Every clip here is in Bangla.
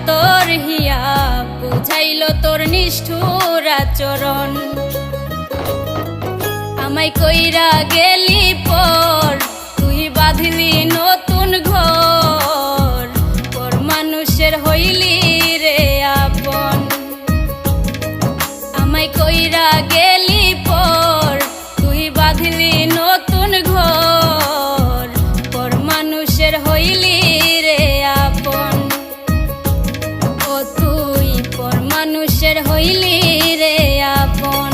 তোর হিয়া বুঝাইল তোর নিষ্ঠুর আচরণ। আমায় কইরা গেলি পর তুই বাঁধলি নতুন ঘর, পর মানুষের হইলি রে আপন। আমায় কইরা গেলি পর তুই বাঁধলি নতুন ঘর, পর মানুষের হইলি রে আপন। ও তুই পর মানুষের হইলি রে আপন।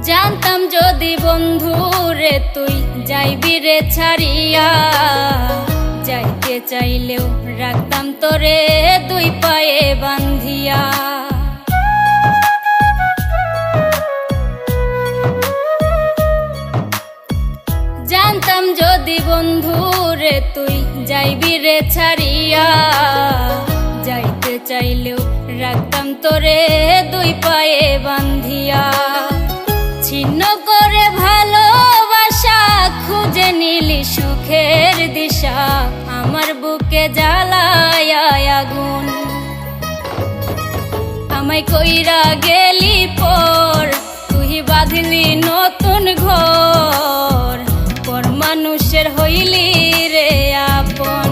জানতাম যদি বন্ধু রে তুই যাইবি রে ছাড়িয়া, যাইতে চাইলেও রাখতাম তোরে দুই পায়ে বান্ধিয়া। জানতাম যদি বন্ধু রে তুই যাইবি রে ছাড়িয়া, যাইতে চাইলেও রাখতাম তোরে দুই পায়ে বান্ধিয়া। ছিন্ন করে ভালোবাসা খুঁজে নিলি সুখের দিশা, আমার বুকে জ্বালায় আগুন। আমায় কইরা গেলি পর তুই বাঁধলি নতুন ঘর, পর মানুষের হইলি রে আপন।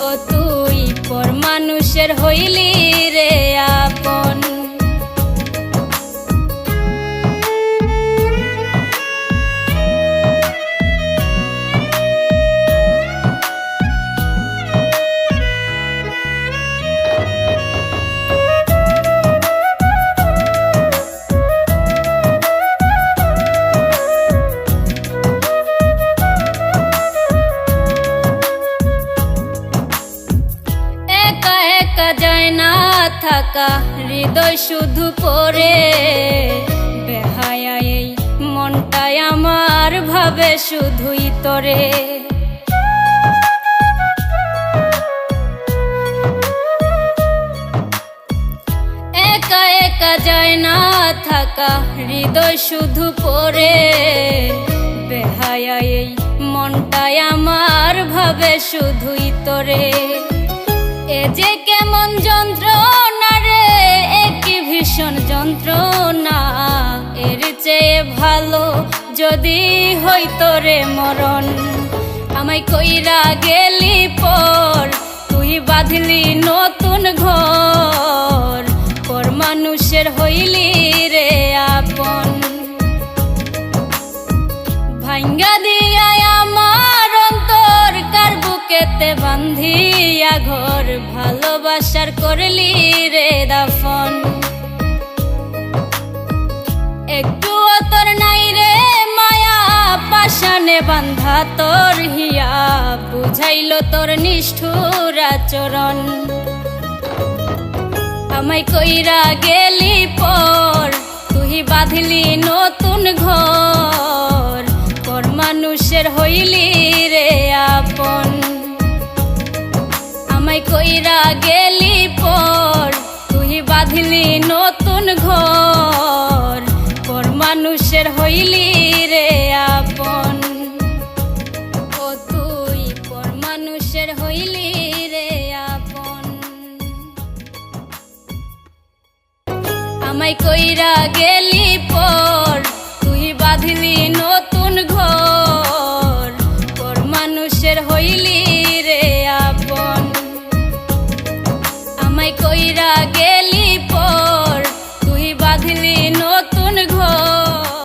ও তুই পর মানুষের হইলি রে আপন। যায় না থাকা হৃদয় শুধু পড়ে, বেহায়া এই মনটাই আমার ভাবে শুধুই তোরে। একা একা যায় না থাকা হৃদয় শুধু পড়ে, বেহায়া এই মনটাই আমার ভাবে শুধুই তোরে। এ যে কেমন যন্ত্রণা রে, একই ভীষণ যন্ত্রণা, এর চেয়ে ভালো যদি হইতো রে মরণ। আমায় কইরা গেলি পর তুই বাঁধলি নতুন ঘর, পর মানুষের হইলি রে আপন। ভাঙ্গা দিয়া আমার অন্তর কার বুকেতে বান্ধিয়া ঘর, ভালোবাসার করলি রে দাফন। একটু তোর নাই রে মায়া, পাশানে বান্ধা তোর হিয়া বুঝাইল তোর নিষ্ঠুর আচরণ। আমায় কইরা গেলি পর তুই বাঁধলি নতুন ঘর, পর মানুষের হইলি রে আপন। আমায় কইরা গেলি পর তুই বাঁধলি নতুন ঘর, পর মানুষের হইলি রে আপন। ও তুই পর মানুষের হইলি রে আপন। আমায় কইরা গেলি পর তুই বাঁধলি